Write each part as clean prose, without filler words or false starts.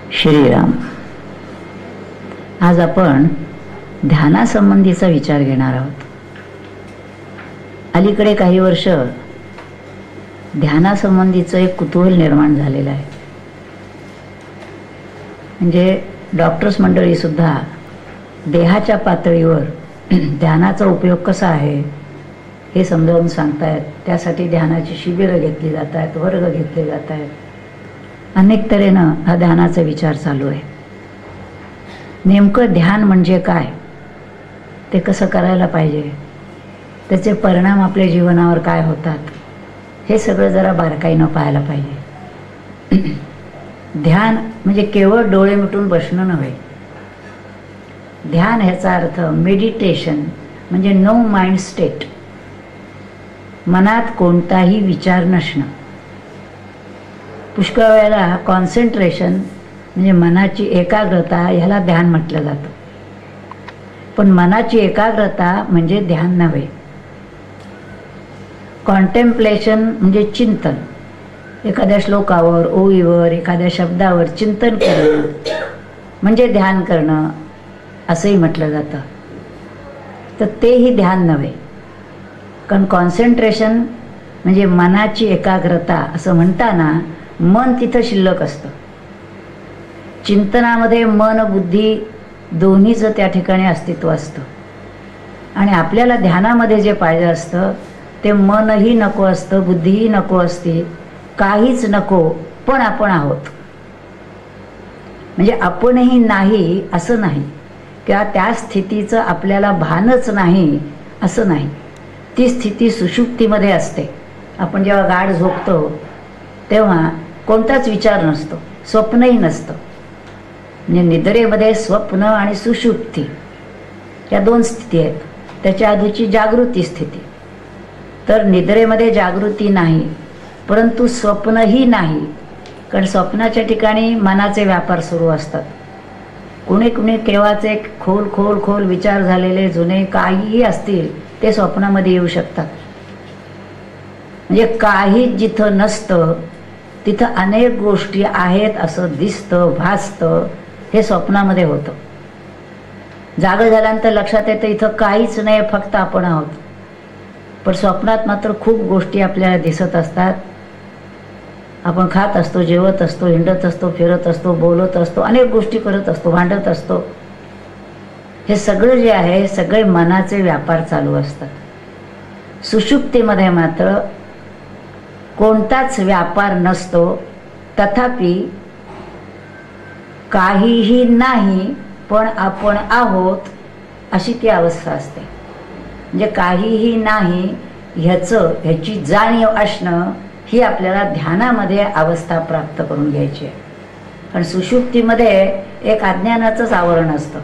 श्रीराम. आज आपण ध्यानासंबंधीचा विचार घेणार आहोत. अलीकडे काही वर्ष ध्यानासंबंधीचं एक कुतूहल निर्माण झालेलं आहे. म्हणजे डॉक्टर्स मंडळी सुद्धा देहाच्या पातळीवर ध्यानाचा उपयोग कसा आहे हे समजावून सांगतायत. त्यासाठी ध्यानाची शिबिरं घेतली जात आहेत, वर्ग घेतले जात आहेत. अनेक तऱ्हेनं हा ध्यानाचा विचार चालू आहे. नेमकं ध्यान म्हणजे काय, ते कसं करायला पाहिजे, त्याचे परिणाम आपल्या जीवनावर काय होतात, हे सगळं जरा बारकाईनं पाहायला पाहिजे. ध्यान म्हणजे केवळ डोळे मिटून बसणं नव्हे. ध्यान ह्याचा अर्थ मेडिटेशन म्हणजे नो माइंड स्टेट, मनात कोणताही विचार नसणं. पुष्कळ वेळेला कॉन्सन्ट्रेशन म्हणजे मनाची एकाग्रता ह्याला ध्यान म्हटलं जातं. पण मनाची एकाग्रता म्हणजे ध्यान नव्हे. कॉन्टेम्प्लेशन म्हणजे चिंतन, एखाद्या श्लोकावर, ओळीवर, एखाद्या शब्दावर चिंतन करणं म्हणजे ध्यान करणं असंही म्हटलं जातं. तर तेही ध्यान नव्हे. कारण कॉन्सन्ट्रेशन म्हणजे मनाची एकाग्रता असं म्हणताना मन तिथं शिल्लक असतं. चिंतनामध्ये मन बुद्धी दोन्हीचं त्या ठिकाणी अस्तित्व असतं. आणि आपल्याला ध्यानामध्ये जे पाहिजे असतं ते मनही नको असतं, बुद्धीही नको असते, काहीच नको, पण आपण आहोत. म्हणजे आपणही नाही असं नाही, किंवा त्या स्थितीचं आपल्याला भानच नाही असं नाही. ती स्थिती सुषुप्तीमध्ये असते. आपण जेव्हा गाढ झोपतो तेव्हा कोणताच विचार नसतो, स्वप्नही नसतं. म्हणजे निद्रेमध्ये स्वप्न आणि सुषुप्ती या दोन स्थिती आहेत. त्याच्या आधीची जागृती स्थिती. तर निद्रेमध्ये जागृती नाही, परंतु स्वप्नही नाही. कारण स्वप्नाच्या ठिकाणी मनाचे व्यापार सुरू असतात. कुणी कुणी केव्हाचे खोल खोल खोल विचार झालेले जुने काहीही असतील ते स्वप्नामध्ये येऊ शकतात. म्हणजे काही जिथं नसतं तिथं अनेक गोष्टी आहेत असं दिसतं, भासतं, हे स्वप्नामध्ये होतं. जागं झाल्यानंतर लक्षात येतं इथं काहीच नाही, फक्त आपण आहोत. पण स्वप्नात मात्र खूप गोष्टी आपल्याला दिसत असतात. आपण खात असतो, जेवत असतो, हिंडत असतो, फिरत असतो, बोलत असतो, अनेक गोष्टी करत असतो, भांडत असतो. हे सगळं जे आहे सगळे मनाचे व्यापार चालू असतात. सुषुप्तीमध्ये मात्र कोणताच व्यापार नसतो, तथापि काहीही नाही पण आपण आहोत अशी ती अवस्था असते. म्हणजे काहीही नाही ह्याची जाणीव असणं ही आपल्याला ध्यानामध्ये अवस्था प्राप्त करून घ्यायची आहे. कारण सुषुप्तीमध्ये एक अज्ञानाचंच आवरण असतं,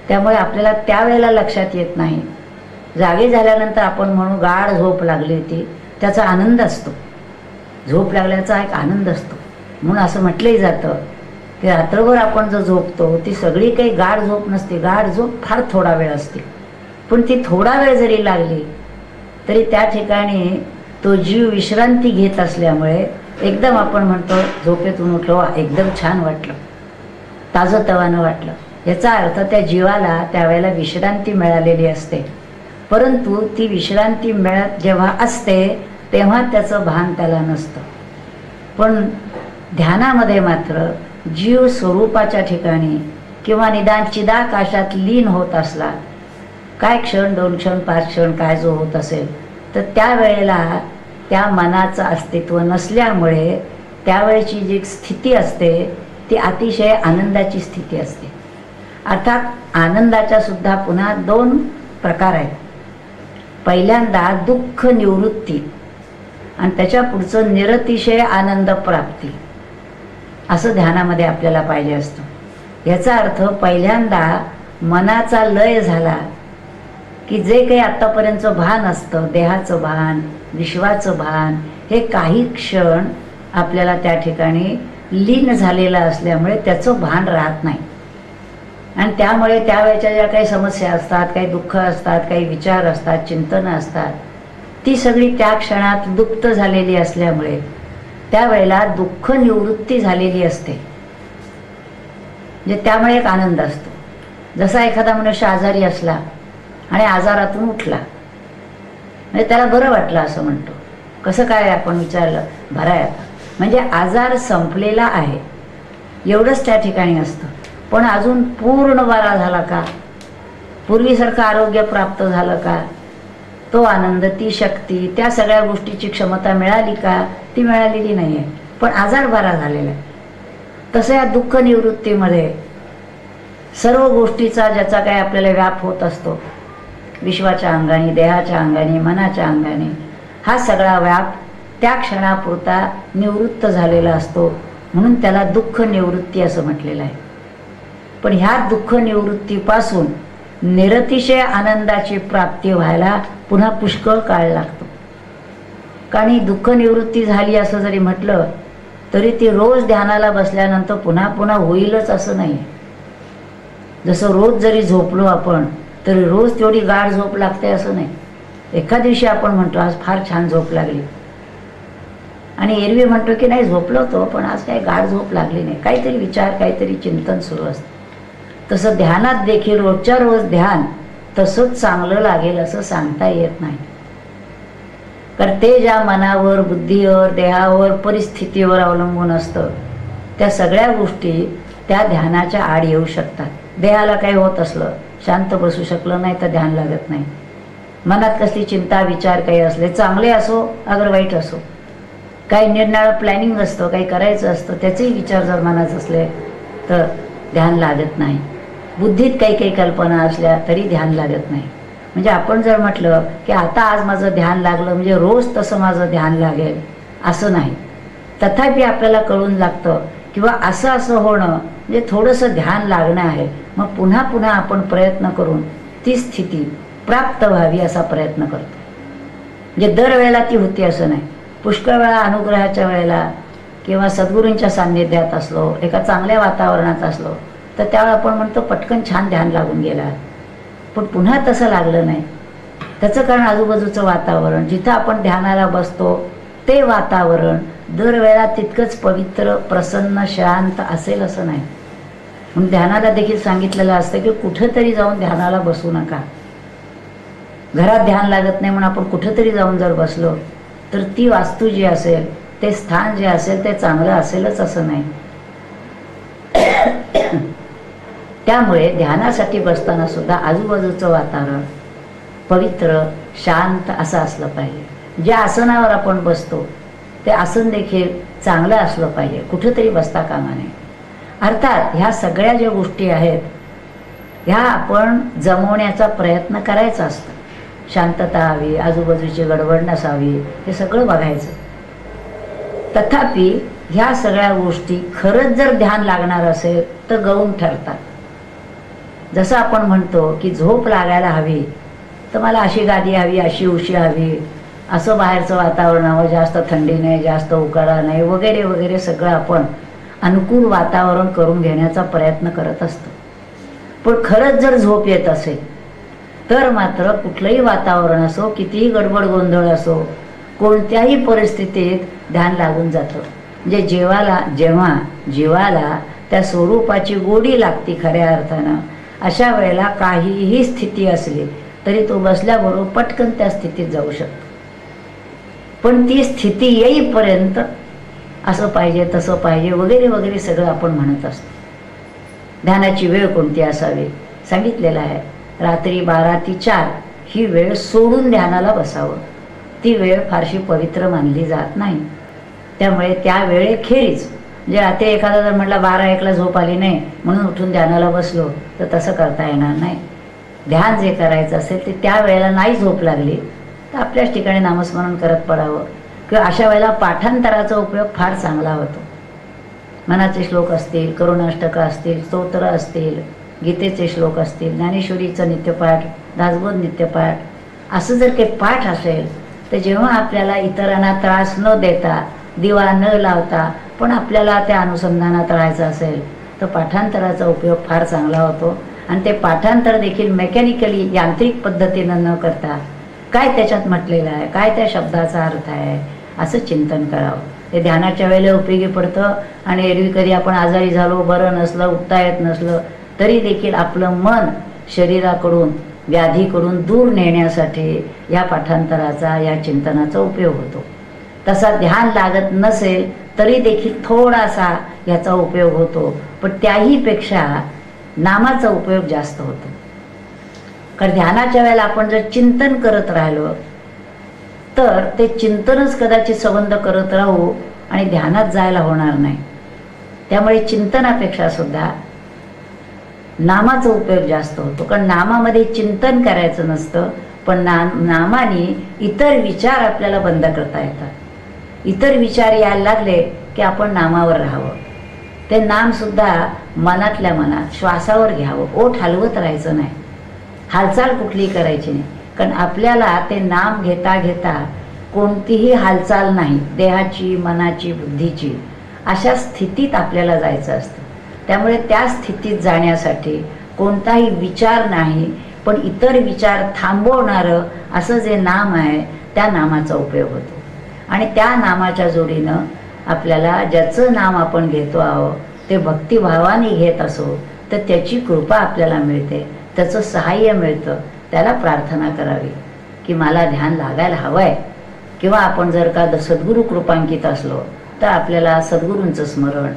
त्यामुळे आपल्याला त्यावेळेला लक्षात येत नाही. जागे झाल्यानंतर आपण म्हणू गाढ झोप लागली होती, त्याचा आनंद असतो. झोप लागल्याचा एक आनंद असतो. म्हणून असं म्हटलंही जातं की रात्रभर आपण जो झोपतो ती सगळी काही गाढ झोप नसते. गाढ झोप फार थोडा वेळ असते. पण ती थोडा वेळ जरी लागली तरी त्या ठिकाणी तो जीव विश्रांती घेत असल्यामुळे एकदम आपण म्हणतो झोपेतून उठलो, एकदम छान वाटलं, ताजंतवानं वाटलं. याचा अर्थ त्या जीवाला त्यावेळेला विश्रांती मिळालेली असते. परंतु ती विश्रांती मिळत जेव्हा असते तेव्हा त्याचं भान त्याला नसतं. पण ध्यानामध्ये मात्र जीव स्वरूपाच्या ठिकाणी किंवा निदान चिदाकाशात लीन होत असला, काय क्षण, 2 क्षण, 5 क्षण काय जो होत असेल, तर त्यावेळेला त्या मनाचं अस्तित्व नसल्यामुळे त्यावेळेची जी स्थिती असते ती अतिशय आनंदाची स्थिती असते. अर्थात आनंदाच्या सुद्धा पुन्हा 2 प्रकार आहेत. पहिल्यांदा दुःख निवृत्ती आणि त्याच्या पुढचं निरतिशय आनंद प्राप्ती, असं ध्यानामध्ये आपल्याला पाहिजे असतं. याचा अर्थ पहिल्यांदा मनाचा लय झाला की जे काही आत्तापर्यंतचं भान असतं, देहाचं भान, विश्वाचं भान, हे काही क्षण आपल्याला त्या ठिकाणी लीन झालेलं असल्यामुळे त्याचं भान राहत नाही. आणि त्यामुळे त्यावेळेच्या ज्या काही समस्या असतात, काही दुःख असतात, काही विचार असतात, चिंतनं असतात, ती सगळी त्या क्षणात दुप्त झालेली असल्यामुळे त्यावेळेला दुःख निवृत्ती झालेली असते. म्हणजे त्यामुळे एक आनंद असतो. जसा एखादा मनुष्य आजारी असला आणि आजारातून उठला म्हणजे त्याला बरं वाटलं असं म्हणतो. कसं काय आपण विचारलं, बरं आहे आता, म्हणजे आजार संपलेला आहे एवढंच त्या ठिकाणी असतं. पण अजून पूर्ण बरा झाला का, पूर्वीसारखं आरोग्य प्राप्त झालं का, तो आनंद, ती शक्ती, त्या सगळ्या गोष्टीची क्षमता मिळाली का, ती मिळालेली नाही आहे. पण आजार बरा झालेला आहे. तसं या दुःख निवृत्तीमध्ये सर्व गोष्टीचा ज्याचा काही आपल्याला व्याप होत असतो, विश्वाच्या अंगाने, देहाच्या अंगाने, मनाच्या अंगाने, हा सगळा व्याप त्या क्षणापुरता निवृत्त झालेला असतो. म्हणून त्याला दुःख निवृत्ती असं म्हटलेलं आहे. पण ह्या दुःख निवृत्तीपासून निरतिशय आनंदाची प्राप्ती व्हायला पुन्हा पुष्कळ काळ लागतो. कारण दुःख निवृत्ती झाली असं जरी म्हटलं तरी ती रोज ध्यानाला बसल्यानंतर पुन्हा पुन्हा होईलच असं नाही. जसं रोज जरी झोपलो आपण तरी रोज तेवढी गाढ झोप लागते असं नाही. एका दिवशी आपण म्हणतो आज फार छान झोप लागली, आणि एरवी म्हणतो की नाही झोपलो होतो पण आज काही गाढ झोप लागली नाही, काहीतरी विचार, काहीतरी चिंतन सुरू असतं. तसं ध्यानात देखील रोजच्या रोज ध्यान तसंच चांगलं लागेल असं सांगता येत नाही. कारण ते ज्या मनावर, बुद्धीवर, देहावर, परिस्थितीवर अवलंबून असतं त्या सगळ्या गोष्टी त्या ध्यानाच्या आड येऊ शकतात. देहाला काही होत असलं, शांत बसू शकलं नाही तर ध्यान लागत नाही. मनात कसली चिंता, विचार काही असले, चांगले असो अगर वाईट असो, काही निरनिराळं प्लॅनिंग असतं, काही करायचं असतं, त्याचेही विचार जर मनात असले तर ध्यान लागत नाही. बुद्धीत काही काही कल्पना असल्या तरी ध्यान लागत नाही. म्हणजे आपण जर म्हटलं की आता आज माझं ध्यान लागलं म्हणजे रोज तसं माझं ध्यान लागेल असं नाही. तथापि आपल्याला कळून लागतं किंवा असं असं होणं म्हणजे थोडंसं ध्यान लागणं आहे. मग पुन्हा पुन्हा आपण प्रयत्न करून ती स्थिती प्राप्त व्हावी असा प्रयत्न करतो. म्हणजे दरवेळेला ती होती असं नाही. पुष्कळ वेळा अनुग्रहाच्या वेळेला किंवा सद्गुरूंच्या सान्निध्यात असलो, एका चांगल्या वातावरणात असलो तर त्यावेळेला आपण म्हणतो पटकन छान ध्यान लागून गेला, पण पुन्हा तसं लागलं नाही. त्याचं कारण आजूबाजूचं वातावरण, जिथं आपण ध्यानाला बसतो ते वातावरण दरवेळेला तितकंच पवित्र, प्रसन्न, शांत असेल असं नाही. म्हणून ध्यानाला देखील सांगितलेलं असतं की कुठंतरी जाऊन ध्यानाला बसू नका. घरात ध्यान लागत नाही म्हणून आपण कुठंतरी जाऊन जर बसलो तर ती वास्तू जी असेल, ते स्थान जे असेल ते चांगलं असेलच असं नाही. त्यामुळे ध्यानासाठी बसताना सुद्धा आजूबाजूचं वातावरण पवित्र, शांत असं असलं पाहिजे. ज्या आसनावर आपण बसतो ते आसन देखील चांगलं असलं पाहिजे, कुठंतरी बसता कामा नये. अर्थात ह्या सगळ्या ज्या गोष्टी आहेत ह्या आपण जमवण्याचा प्रयत्न करायचा असतो. शांतता हवी, आजूबाजूची गडबड नसावी, हे सगळं बघायचं. तथापि ह्या सगळ्या गोष्टी खरंच जर ध्यान लागणार असेल तर गौण ठरतात. जसं आपण म्हणतो की झोप लागायला हवी तर मला अशी गादी हवी, अशी उशी हवी, असं बाहेरचं वातावरण हवं, जास्त थंडी नाही, जास्त उकाडा नाही, वगैरे वगैरे सगळं आपण अनुकूल वातावरण करून घेण्याचा प्रयत्न करत असतो. पण खरंच जर झोप येत असेल तर मात्र कुठलंही वातावरण असो, कितीही गडबड गोंधळ असो, कोणत्याही परिस्थितीत ध्यान लागून जातं. म्हणजे जेव्हा जीवाला त्या स्वरूपाची गोडी लागती खऱ्या अर्थानं, अशा वेळेला काहीही स्थिती असली तरी तो बसल्याबरोबर पटकन त्या स्थितीत जाऊ शकतो. पण ती स्थिती येईपर्यंत असं पाहिजे, तसं पाहिजे, वगैरे वगैरे सगळं आपण म्हणत असतो. ध्यानाची वेळ कोणती असावी सांगितलेलं आहे. रात्री 12 ते 4 ही वेळ सोडून ध्यानाला बसावं. ती वेळ फारशी पवित्र मानली जात नाही. त्यामुळे त्या वेळेखेरीज म्हणजे रात्री एखादा जर म्हटला 12-1ला झोप आली नाही म्हणून उठून ध्यानाला बसलो तर तसं करता येणार नाही. ध्यान जे करायचं असेल ते त्या वेळेला नाही झोप लागली तर आपल्याच ठिकाणी नामस्मरण करत पडावं. किंवा अशा वेळेला पाठांतराचा उपयोग फार चांगला होतो. मनाचे श्लोक असतील, करुणाष्टक असतील, स्तोत्र असतील, गीतेचे श्लोक असतील, ज्ञानेश्वरीचं नित्यपाठ, दासबोध नित्यपाठ, असं जर काही पाठ असेल तर जेव्हा आपल्याला इतरांना त्रास न देता, दिवा न लावता पण आपल्याला त्या अनुसंधानात राहायचं असेल तर पाठांतराचा उपयोग फार चांगला होतो. आणि ते पाठांतर देखील मेकॅनिकली, यांत्रिक पद्धतीनं न करता काय त्याच्यात म्हटलेलं आहे, काय त्या शब्दाचा अर्थ आहे, असं चिंतन करावं. ते ध्यानाच्या वेळेला उपयोगी पडतं. आणि एरवी कधी आपण आजारी झालो, बरं नसलं, उठता येत नसलं तरी देखील आपलं मन शरीराकडून व्याधीकडून दूर नेण्यासाठी या पाठांतराचा, या चिंतनाचा उपयोग होतो. तसा ध्यान लागत नसेल तरी देखील थोडासा याचा उपयोग होतो, पण त्याहीपेक्षा नामाचा उपयोग जास्त होतो. कारण ध्यानाच्या वेळेला आपण जर चिंतन करत राहिलो तर ते चिंतनच कदाचित संबंध करत राहू आणि ध्यानात जायला होणार नाही. त्यामुळे चिंतनापेक्षा सुद्धा नामाचा उपयोग जास्त होतो. कारण नामामध्ये चिंतन करायचं नसतं, पण नामाने इतर विचार आपल्याला बंद करता येतात. इतर विचार यायला लागले की आपण नामावर राहावं. ते नामसुद्धा मनातल्या मनात श्वासावर घ्यावं, ओठ हलवत राहायचं नाही, हालचाल कुठलीही करायची नाही. कारण आपल्याला ते नाम घेता घेता कोणतीही हालचाल नाही, देहाची, मनाची, बुद्धीची, अशा स्थितीत आपल्याला जायचं असतं. त्यामुळे त्या स्थितीत जाण्यासाठी कोणताही विचार नाही, पण इतर विचार थांबवणारं असं जे नाम आहे त्या नामाचा उपयोग होतो. आणि त्या नामाच्या जोडीनं आपल्याला ज्याचं नाम आपण घेतो आहोत ते भक्तिभावाने घेत असो तर त्याची कृपा आपल्याला मिळते, त्याचं सहाय्य मिळतं. त्याला प्रार्थना करावी की मला ध्यान लागायला हवं आहे. किंवा आपण जर का सद्गुरू कृपांकित असलो तर आपल्याला सद्गुरूंचं स्मरण,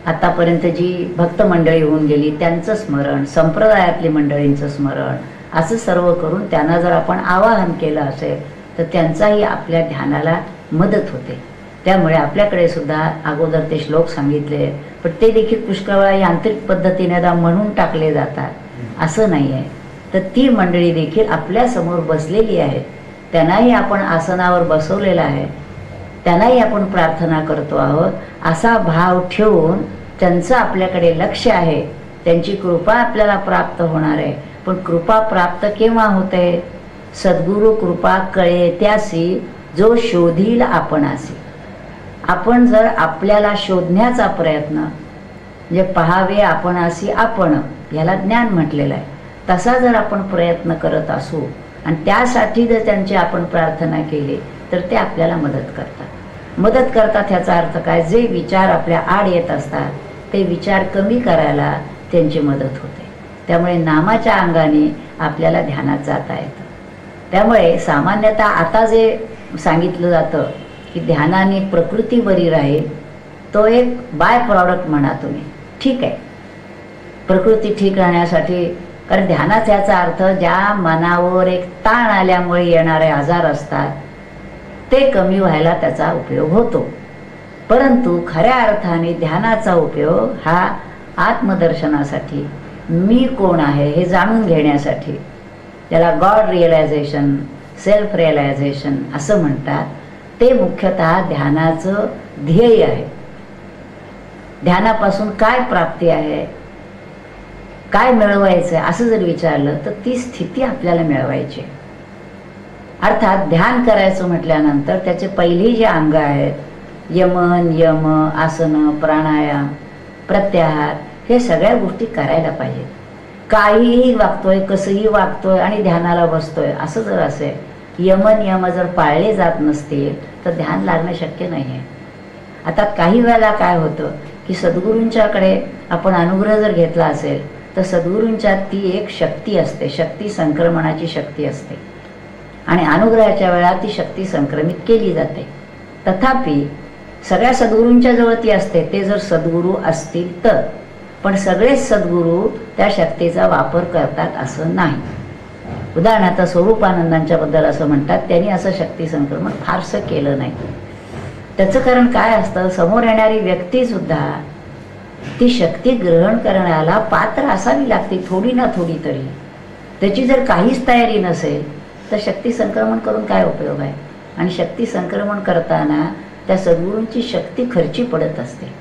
आतापर्यंत जी भक्त मंडळी होऊन गेली त्यांचं स्मरण, संप्रदायातली मंडळींचं स्मरण, असं सर्व करून त्यांना जर आपण आवाहन केलं असेल तर त्यांचाही आपल्या ध्यानाला मदत होते. त्यामुळे आपल्याकडे सुद्धा अगोदर ते श्लोक सांगितले, पण ते देखील पुष्कळ वेळा यांत्रिक पद्धतीने म्हणून टाकले जातात, असं नाही आहे. तर ती मंडळी देखील आपल्यासमोर बसलेली आहे, त्यांनाही आपण आसनावर बसवलेलं आहे, त्यांनाही आपण प्रार्थना करतो आहोत असा भाव ठेवून त्यांचं आपल्याकडे लक्ष आहे. त्यांची कृपा आपल्याला प्राप्त होणार आहे. पण कृपा प्राप्त केव्हा होते? सद्गुरु कृपा कळे त्यासी जो शोधील आपणासी. आपण जर आपल्याला शोधण्याचा प्रयत्न, म्हणजे पहावे आपणासी आपण, याला ज्ञान म्हटलेलं आहे, तसा जर आपण प्रयत्न करत असू आणि त्यासाठी जर त्यांची आपण प्रार्थना केली तर ते आपल्याला मदत करतात. मदत करतात ह्याचा अर्थ काय? जे विचार आपल्या आड येत असतात ते विचार कमी करायला त्यांची मदत होते. त्यामुळे नामाच्या अंगाने आपल्याला ध्यानात जाता येतं. त्यामुळे सामान्यतः आता जे सांगितलं जातं की ध्यानाने प्रकृती बरी राहील, तो एक बाय प्रॉडक्ट म्हणा तुम्ही, ठीक आहे, प्रकृती ठीक राहण्यासाठी. कारण ध्यानाचा याचा अर्थ ज्या मनावर एक ताण आल्यामुळे येणारे आजार असतात ते कमी व्हायला त्याचा उपयोग होतो. परंतु खऱ्या अर्थाने ध्यानाचा उपयोग हा आत्मदर्शनासाठी, मी कोण आहे हे जाणून घेण्यासाठी, ज्याला गॉड रिअलायझेशन, सेल्फ रिअलायझेशन असं म्हणतात, ते मुख्यतः ध्यानाचं ध्येय आहे. ध्यानापासून काय प्राप्ती आहे, काय मिळवायचं आहे असं जर विचारलं तर ती स्थिती आपल्याला मिळवायची. अर्थात ध्यान करायचं म्हटल्यानंतर त्याचे पहिली जे अंग आहेत, यमन, यम, आसन, प्राणायाम, प्रत्याहार, हे सगळ्या गोष्टी करायला पाहिजेत. काहीही वागतोय, कसंही वागतोय आणि ध्यानाला बसतोय असं जर असेल, यमन यम जर पाळले जात नसतील तर ध्यान लागणं शक्य नाही आहे. आता काही वेळेला काय होतं की सद्गुरूंच्याकडे आपण अनुग्रह जर घेतला असेल तर सद्गुरूंच्या ती एक शक्ती असते, शक्ती संक्रमणाची शक्ती असते आणि अनुग्रहाच्या वेळा ती शक्ती संक्रमित केली जाते. तथापि सगळ्या सद्गुरूंच्या जवळ ती असते, ते जर सद्गुरू असतील तर. पण सगळेच सद्गुरू त्या शक्तीचा वापर करतात असं नाही. उदाहरणार्थ स्वरूपानंदांच्या बद्दल असं म्हणतात, त्यांनी असं शक्ती संक्रमण फारसं केलं नाही. त्याचं कारण काय असतं, समोर येणारी व्यक्ती सुद्धा ती शक्ती ग्रहण करण्याला पात्र असावी लागते, थोडी ना थोडी तरी. त्याची जर काहीच तयारी नसेल तर शक्ती संक्रमण करून काय उपयोग आहे. आणि शक्ती संक्रमण करताना त्या सद्गुरूंची शक्ती खर्ची पडत असते.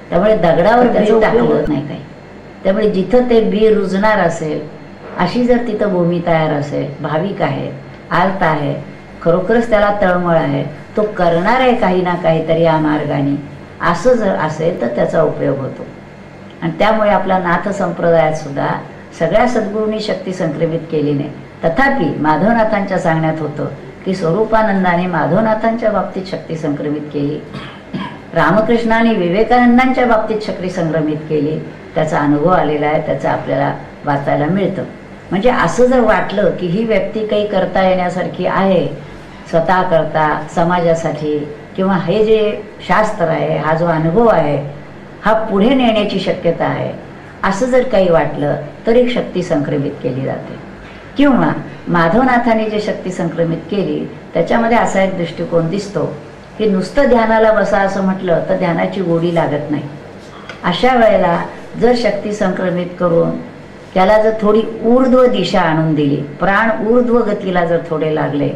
त्यामुळे दगडावर त्याचं टाकलं नाही काही. त्यामुळे जिथं ते बी रुजणार असेल अशी जर तिथं भूमी तयार असेल, भाविक आहे, आर्त आहे, खरोखरच त्याला तळमळ आहे, तो करणार आहे काही ना काहीतरी या मार्गाने, असं जर असेल तर त्याचा उपयोग होतो. आणि त्यामुळे आपला नाथ संप्रदायात सुद्धा सगळ्या सद्गुरूंनी शक्ती संक्रमित केली नाही. तथापि माधवनाथांच्या सांगण्यात होतं की स्वरूपानंदाने माधवनाथांच्या बाबतीत शक्ती संक्रमित केली, रामकृष्णाने विवेकानंदांच्या बाबतीत शक्ती संक्रमित केली, त्याचा अनुभव आलेला आहे, त्याचं आपल्याला वाचायला मिळतं. म्हणजे असं जर वाटलं की ही व्यक्ती काही करता येण्यासारखी आहे, स्वतः करता, समाजासाठी, किंवा हे जे शास्त्र आहे, हा जो अनुभव आहे, हा पुढे नेण्याची शक्यता आहे, असं जर काही वाटलं तर एक शक्ती संक्रमित केली जाते. किंवा माधवनाथाने जे शक्ती संक्रमित केली त्याच्यामध्ये असा एक दृष्टिकोन दिसतो की नुसतं ध्यानाला बसा असं म्हटलं तर ध्यानाची गोडी लागत नाही. अशा वेळेला जर शक्ती संक्रमित करून त्याला जर थोडी ऊर्ध्व दिशा आणून दिली, प्राण ऊर्ध्व गतीला जर थोडे लागले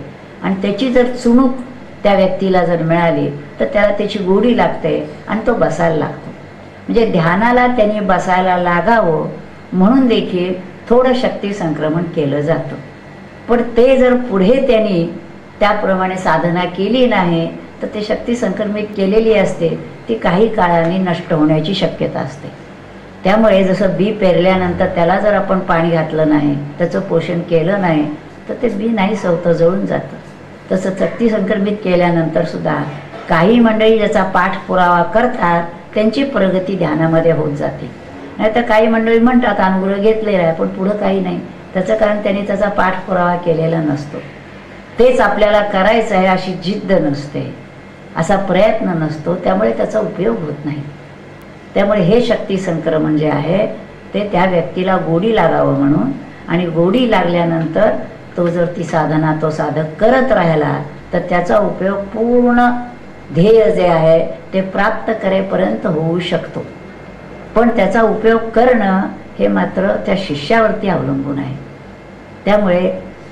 आणि त्याची जर चुणूक त्या व्यक्तीला जर मिळाली तर त्याला त्याची गोडी लागते आणि तो बसायला लागतो. म्हणजे ध्यानाला त्यांनी बसायला लागावं म्हणून देखील थोडं शक्ती संक्रमण केलं जातं. पण ते जर पुढे त्यांनी त्याप्रमाणे साधना केली नाही तर ते शक्ती संक्रमित केलेली असते ती काही काळाने नष्ट होण्याची शक्यता असते. त्यामुळे जसं बी पेरल्यानंतर त्याला जर आपण पाणी घातलं नाही, त्याचं पोषण केलं नाही तर ते बी नाही सवतं, जळून जातं. तसं शक्ती संक्रमित केल्यानंतर सुद्धा काही मंडळी ज्याचा पाठपुरावा करतात त्यांची प्रगती ध्यानामध्ये होत जाते. नाही तर काही मंडळी म्हणतात अनुग्रह घेतलेला आहे पण पुढं काही नाही, त्याचं कारण त्यांनी त्याचा पाठपुरावा केलेला नसतो. तेच आपल्याला करायचं आहे अशी जिद्द नसते, असा प्रयत्न नसतो, त्यामुळे त्याचा उपयोग होत नाही. त्यामुळे हे शक्ती संक्रमण जे आहे ते त्या व्यक्तीला गोडी लागावं म्हणून, आणि गोडी लागल्यानंतर तो जर ती साधना तो साधक करत राहिला तर त्याचा उपयोग पूर्ण ध्येय जे आहे ते प्राप्त करेपर्यंत होऊ शकतो. पण त्याचा उपयोग करणं हे मात्र त्या शिष्यावरती अवलंबून आहे. त्यामुळे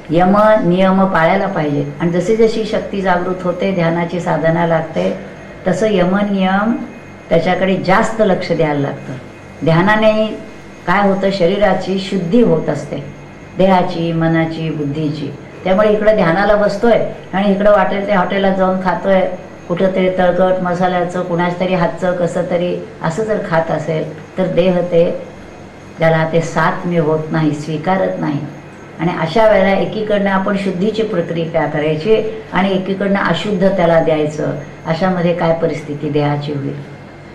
यम नियम पाळायला पाहिजे. आणि जशी जशी शक्ती जागृत होते, ध्यानाची साधना लागते, तसं यम नियम त्याच्याकडे जास्त लक्ष द्यायला लागतं. ध्यानाने काय होतं, शरीराची शुद्धी होत असते, देहाची, मनाची, बुद्धीची. त्यामुळे इकडं ध्यानाला बसतोय आणि इकडं वाटेल ते हॉटेलात जाऊन खातोय, कुठंतरी तळकट मसाल्याचं, कुणाच तरी हातचं कसं तरी असं जर खात असेल तर देह ते त्याला ते सात्म्य होत नाही, स्वीकारत नाही. आणि अशा वेळेला एकीकडनं आपण शुद्धीची प्रक्रिया करायची आणि एकीकडनं अशुद्ध त्याला द्यायचं. अशामध्ये काय परिस्थिती देहाची होईल.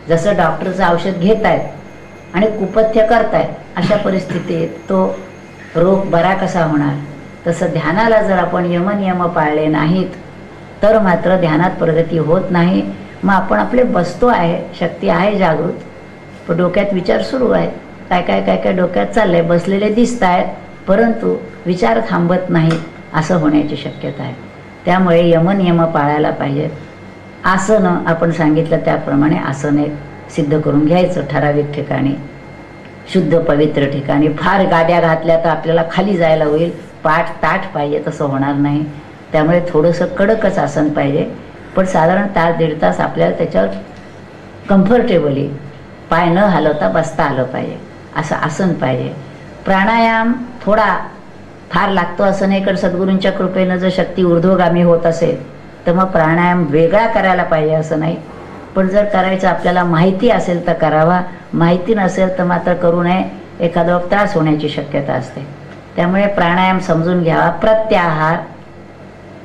जसं डॉक्टरचं औषध घेत आहेत आणि कुपथ्य करतायत, अशा परिस्थितीत तो रोग बरा कसा होणार. तसं ध्यानाला जर आपण यमनियम पाळले नाहीत तर मात्र ध्यानात प्रगती होत नाही. मग आपण आपले बसतो आहे, शक्ती आहे जागृत, पण डोक्यात विचार सुरू आहेत, काय काय काय काय डोक्यात चाललंय, बसलेले दिसत आहेत परंतु विचार थांबत नाहीत, असं होण्याची शक्यता आहे. त्यामुळे यमनियम पाळायला पाहिजेत. आसनं आपण सांगितलं त्याप्रमाणे आसन एक सिद्ध करून घ्यायचं ठराविक ठिकाणी, शुद्ध पवित्र ठिकाणी. फार गाड्या घातल्या तर आपल्याला खाली जायला होईल, पाठ ताठ पाहिजे, तसं होणार नाही. त्यामुळे थोडंसं कडकच आसन पाहिजे, पण साधारण तास दीड तास आपल्याला त्याच्यावर कम्फर्टेबली पाय न हलवता बसता आलं पाहिजे, असं आसन पाहिजे. प्राणायाम थोडा फार लागतो असं नाही, कारण सद्गुरूंच्या कृपेनं जर शक्ती ऊर्ध्वगामी होत असेल तर मग प्राणायाम वेगळा करायला पाहिजे असं नाही. पण जर करायचं आपल्याला माहिती असेल तर करावा, माहिती नसेल तर मात्र करू नये, एखादा त्रास होण्याची शक्यता असते. त्यामुळे प्राणायाम समजून घ्यावा. प्रत्याहार,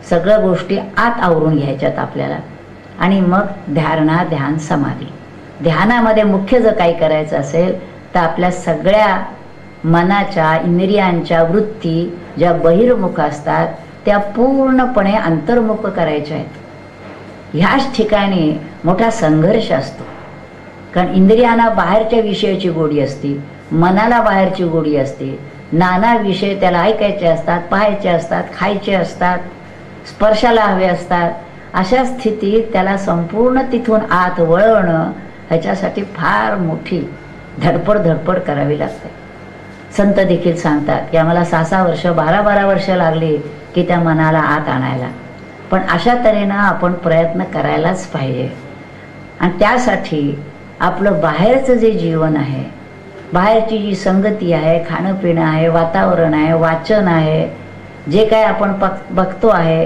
सगळ्या गोष्टी आत आवरून घ्यायच्यात आपल्याला. आणि मग धारणा, ध्यान, समाधी. ध्यानामध्ये मुख्य जर काही करायचं असेल तर आपल्या सगळ्या मनाच्या, इंद्रियांच्या वृत्ती ज्या बहिर्मुख असतात त्या पूर्णपणे अंतर्मुख करायच्या आहेत. ह्याच ठिकाणी मोठा संघर्ष असतो, कारण इंद्रियांना बाहेरच्या विषयाची गोडी असते, मनाला बाहेरची गोडी असते, नाना विषय त्याला ऐकायचे असतात, पाहायचे असतात, खायचे असतात, स्पर्शाला हवे असतात. अशा स्थितीत त्याला संपूर्ण तिथून आत वळवणं ह्याच्यासाठी फार मोठी धडपड करावी लागते. संत देखील सांगतात की आम्हाला 6-6 वर्ष, 12-12 वर्ष लागली की त्या मनाला आत आणायला. पण अशा तऱ्हेनं आपण प्रयत्न करायलाच पाहिजे. आणि त्यासाठी आपलं बाहेरचं जे जीवन आहे, बाहेरची जी संगती आहे, खाणं पिणं आहे, वातावरण आहे, वाचन आहे, जे काय आपण बघतो आहे,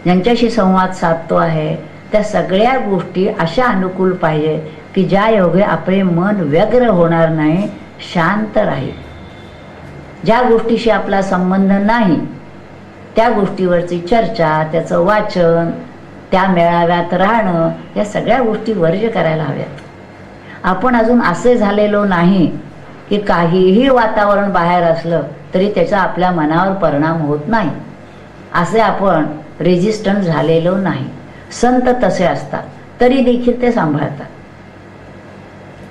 ज्यांच्याशी संवाद साधतो आहे, त्या सगळ्या गोष्टी अशा अनुकूल पाहिजे की ज्या योगे आपले मन व्यग्र होणार नाही, शांत राहील. ज्या गोष्टीशी आपला संबंध नाही त्या गोष्टीवरची चर्चा, त्याचं वाचन, त्या मेळाव्यात राहणं, या सगळ्या गोष्टी वर्ज्य करायला हव्यात. आपण अजून असे झालेलो नाही की काहीही वातावरण बाहेर असलं तरी त्याचा आपल्या मनावर परिणाम होत नाही, असे आपण रेजिस्टंट झालेलो नाही. संत तसे असतात, तरी देखील ते सांभाळतात.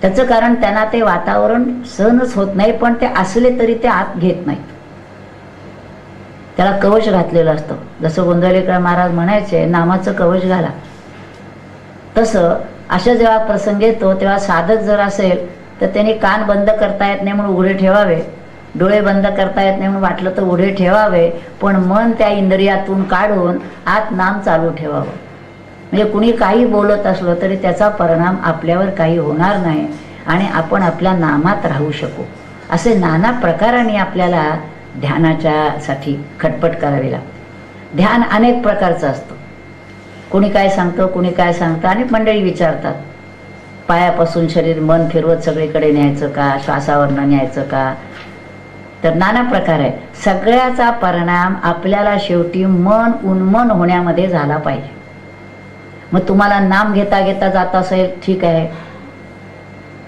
त्याचं कारण त्यांना ते वातावरण सहनच होत नाही, पण ते असले तरी ते आत घेत नाहीत. त्याला कवच घातलेलं असतं. जसं गोंदवलेकर महाराज म्हणायचे, नामाचं कवच घाला. तसं अशा जेव्हा प्रसंग येतो तेव्हा साधक जर असेल तर त्यांनी कान बंद करता येत नाही म्हणून उघडे ठेवावे, डोळे बंद करता येत नाही म्हणून वाटलं तर उघडे ठेवावे, पण मन त्या इंद्रियातून काढून आत नाम चालू ठेवावं. म्हणजे कुणी काही बोलत असलं तरी त्याचा परिणाम आपल्यावर काही होणार नाही आणि आपण आपल्या नामात राहू शकू. असे नाना प्रकाराने आपल्याला ध्यानाच्यासाठी खटपट करावी लागते. ध्यान अनेक प्रकारचं असतं. कोणी काय सांगतं, कोणी काय सांगतं. अनेक मंडळी विचारतात, पायापासून शरीर मन फिरवत सगळीकडे न्यायचं का, श्वासावरनं न्यायचं का. तर नाना प्रकार आहे. सगळ्याचा परिणाम आपल्याला शेवटी मन उन्मन होण्यामध्ये झाला पाहिजे. मग तुम्हाला नाम घेता घेता जात असेल ठीक आहे,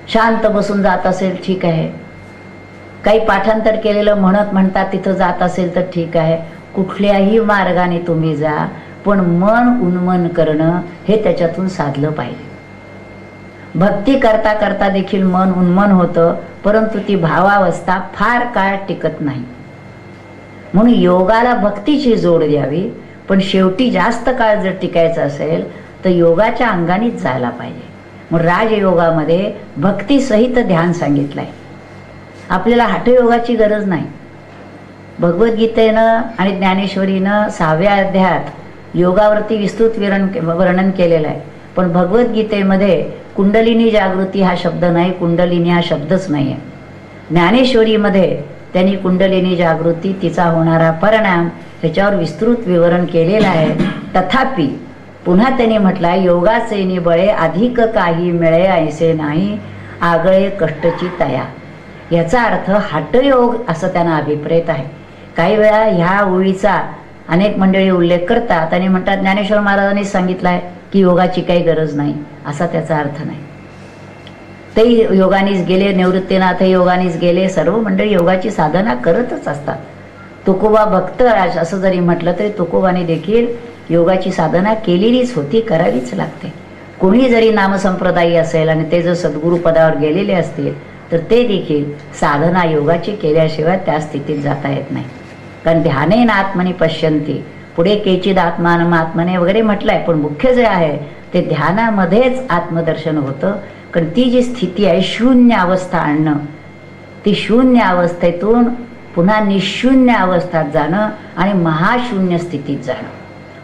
शांत बसून जात असेल ठीक आहे, काही पाठांतर केलेलं म्हणत म्हणता तिथं जात असेल तर ठीक आहे. कुठल्याही मार्गाने तुम्ही जा, पण मन उन्मन करणं हे त्याच्यातून साधलं पाहिजे. भक्ती करता करता देखील मन उन्मन होतं, परंतु ती भावावस्था फार काळ टिकत नाही. म्हणून योगाला भक्तीची जोड द्यावी, पण शेवटी जास्त काळ जर टिकायचं असेल तर योगाच्या अंगानेच जायला पाहिजे. मग राजयोगामध्ये भक्तीसहित ध्यान सांगितलं आहे. आपल्याला हठयोगाची गरज नाही. भगवद्गीतेनं आणि ज्ञानेश्वरीनं 6व्या अध्यायात योगावरती विस्तृत वर्णन केलेलं आहे. पण भगवद्गीतेमध्ये कुंडलिनी जागृती हा शब्द नाही, कुंडलिनी हा शब्दच नाही आहे. ज्ञानेश्वरीमध्ये त्यांनी कुंडलिनी जागृती, तिचा होणारा परिणाम ह्याच्यावर विस्तृत विवरण केलेलं आहे. तथापि पुन्हा त्यांनी म्हटलं, योगाचे निबळे अधिक काही मिळे ऐसे नाही, आगळे कष्टची तया. याचा अर्थ हठयोग असं त्यांना अभिप्रेत आहे. काही वेळा ह्या ओळीचा अनेक मंडळी उल्लेख करतात आणि म्हणतात ज्ञानेश्वर महाराजांनी सांगितलं आहे की योगाची काही गरज नाही, असा त्याचा अर्थ नाही. ते योगानीच गेले, निवृत्तीनाथ योगानीच गेले, सर्व मंडळी योगाची साधना करतच असतात. तुकोबा भक्तराज असं जरी म्हटलं तरी तुकोबाने देखील योगाची साधना केलेलीच होती, करावीच लागते. कोणी जरी नामसंप्रदायी असेल आणि ते जर सद्गुरुपदावर गेलेले असतील तर ते देखील साधना योगाची केल्याशिवाय त्या स्थितीत जाता येत नाही. कारण ध्यानेन आत्मनि पश्यन्ति, पुढे केचिद आत्मानम आत्मने वगैरे म्हटलंय, पण मुख्य जे आहे ते ध्यानामध्येच आत्मदर्शन होतं. कारण ती जी स्थिती आहे शून्य अवस्था आणणं, ती शून्य अवस्थेतून पुन्हा निशून्य अवस्थेत जाणं आणि महाशून्य स्थितीत जाणं.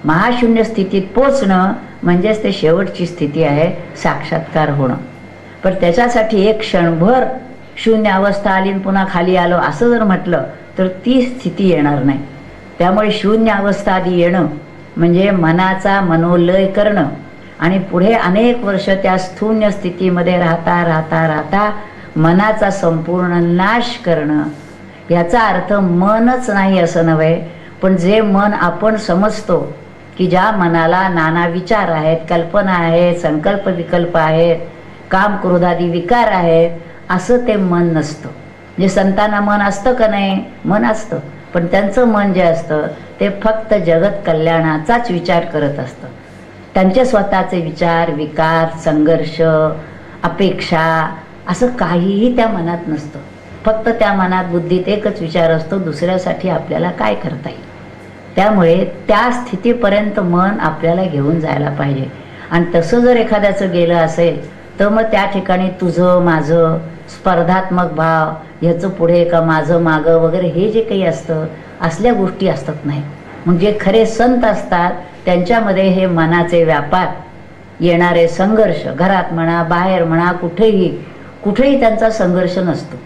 महाशून्य स्थितीत पोचणं म्हणजेच ते शेवटची स्थिती आहे, साक्षात्कार होणं. पण त्याच्यासाठी एक क्षणभर शून्य अवस्था आली पुन्हा खाली आलो असं जर म्हटलं तर ती स्थिती येणार नाही. त्यामुळे शून्य अवस्था आधी येणं म्हणजे मनाचा मनोलय करणं आणि पुढे अनेक वर्ष त्या शून्य स्थितीमध्ये राहता राहता राहता मनाचा संपूर्ण नाश करणं. याचा अर्थ मनच नाही असं नव्हे, पण जे मन आपण समजतो की ज्या मनाला नाना विचार आहेत, कल्पना आहेत, संकल्प विकल्प आहेत, काम क्रोधादी विकार आहेत, असं ते मन नसतं. म्हणजे संतांना मन असतं का नाही? मन असतं, पण त्यांचं मन जे असतं ते फक्त जगत कल्याणाचाच विचार करत असतं. त्यांचे स्वतःचे विचार, विकार, संघर्ष, अपेक्षा असं काहीही त्या मनात नसतं. फक्त त्या मनात बुद्धीत एकच विचार असतो, दुसऱ्यासाठी आपल्याला काय करता येईल. त्यामुळे त्या स्थितीपर्यंत मन आपल्याला घेऊन जायला पाहिजे. आणि तसं जर एखाद्याचं गेलं असेल तर मग त्या ठिकाणी तुझं माझं स्पर्धात्मक भाव, ह्याचं पुढे का माझं मागं वगैरे हे जे काही असतं असल्या गोष्टी असतात नाही. म्हणजे खरे संत असतात त्यांच्यामध्ये हे मनाचे व्यापार, येणारे संघर्ष, घरात म्हणा बाहेर म्हणा कुठेही त्यांचा संघर्ष नसतो.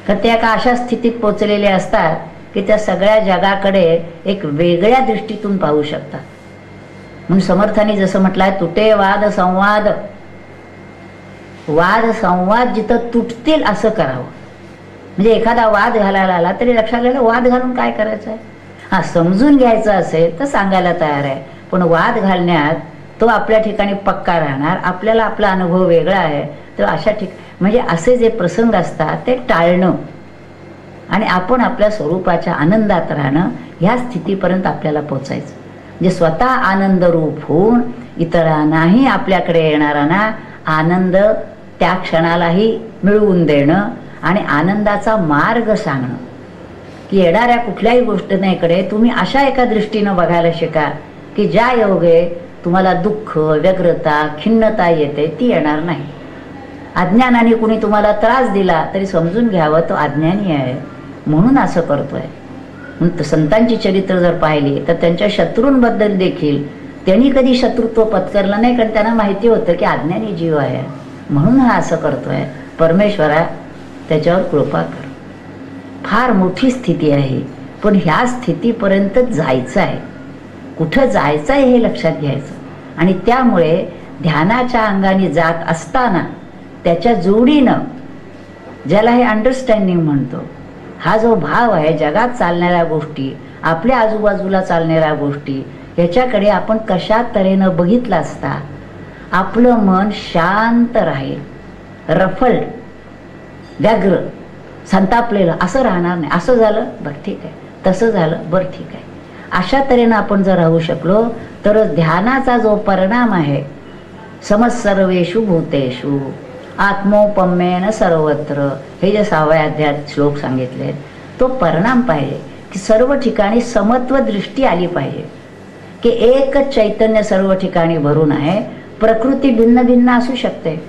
तर त्या एका अशा स्थितीत पोचलेले असतात की त्या सगळ्या जगाकडे एक वेगळ्या दृष्टीतून पाहू शकतात. म्हणून समर्थांनी जसं म्हटलंय, तुटे वाद संवाद, वाद संवाद जिथं तुटतील असं करावं. म्हणजे एखादा वाद घालायला आला तरी लक्षात आलं वाद घालून काय करायचं आहे. हा समजून घ्यायचं असेल तर सांगायला तयार आहे, पण वाद घालण्यात तो आपल्या ठिकाणी पक्का राहणार, आपल्याला आपला अनुभव वेगळा आहे, तर अशा म्हणजे असे जे प्रसंग असतात ते टाळणं आणि आपण आपल्या स्वरूपाच्या आनंदात राहणं, ह्या स्थितीपर्यंत आपल्याला पोचायचं. म्हणजे स्वतः आनंद रूप होऊन इतरांनाही आपल्याकडे येणारा ना आनंद त्या क्षणालाही मिळवून देणं आणि आनंदाचा मार्ग सांगणं, की येणाऱ्या कुठल्याही गोष्टीकडे तुम्ही अशा एका दृष्टीनं बघायला शिका की ज्या योगे तुम्हाला दुःख, व्यग्रता, खिन्नता येते ती येणार नाही. अज्ञानाने कुणी तुम्हाला त्रास दिला तरी समजून घ्यावं तो अज्ञानी आहे म्हणून असं करतोय. म्हणून संतांची चरित्र जर पाहिली तर त्यांच्या शत्रूंबद्दल देखील त्यांनी कधी शत्रुत्व पत्करलं नाही, कारण त्यांना माहिती होतं की अज्ञानी जीव आहे म्हणून हा असं करतोय. परमेश्वरा त्याच्यावर कृपा कर. फार मोठी स्थिती आहे, पण ह्या स्थितीपर्यंत जायचं आहे. कुठं जायचं आहे हे लक्षात घ्यायचं. आणि त्यामुळे ध्यानाच्या अंगाने जात असताना त्याच्या जोडीनं, ज्याला हे अंडरस्टँडिंग म्हणतो, हा जो भाव आहे, जगात चालणाऱ्या गोष्टी, आपल्या आजूबाजूला चालणाऱ्या गोष्टी, याच्याकडे आपण कशा तऱ्हेनं बघितलं असता आपलं मन शांत राहील, रफल्ड, व्यग्र, संतापलेलं असं राहणार नाही. असं झालं बरं ठीक आहे, तसं झालं बरं ठीक आहे, अशा तऱ्हेनं आपण जर राहू शकलो तर ध्यानाचा जो परिणाम आहे, समसर्वेषु भूतेषु आत्मोपम्येन सर्वत्र, हे जे 6व्या अध्यायात श्लोक सांगितले, तो परिणाम पाहिजे की सर्व ठिकाणी समत्व दृष्टी आली पाहिजे, की एकच चैतन्य सर्व ठिकाणी भरून आहे. प्रकृती भिन्न भिन्न असू शकते,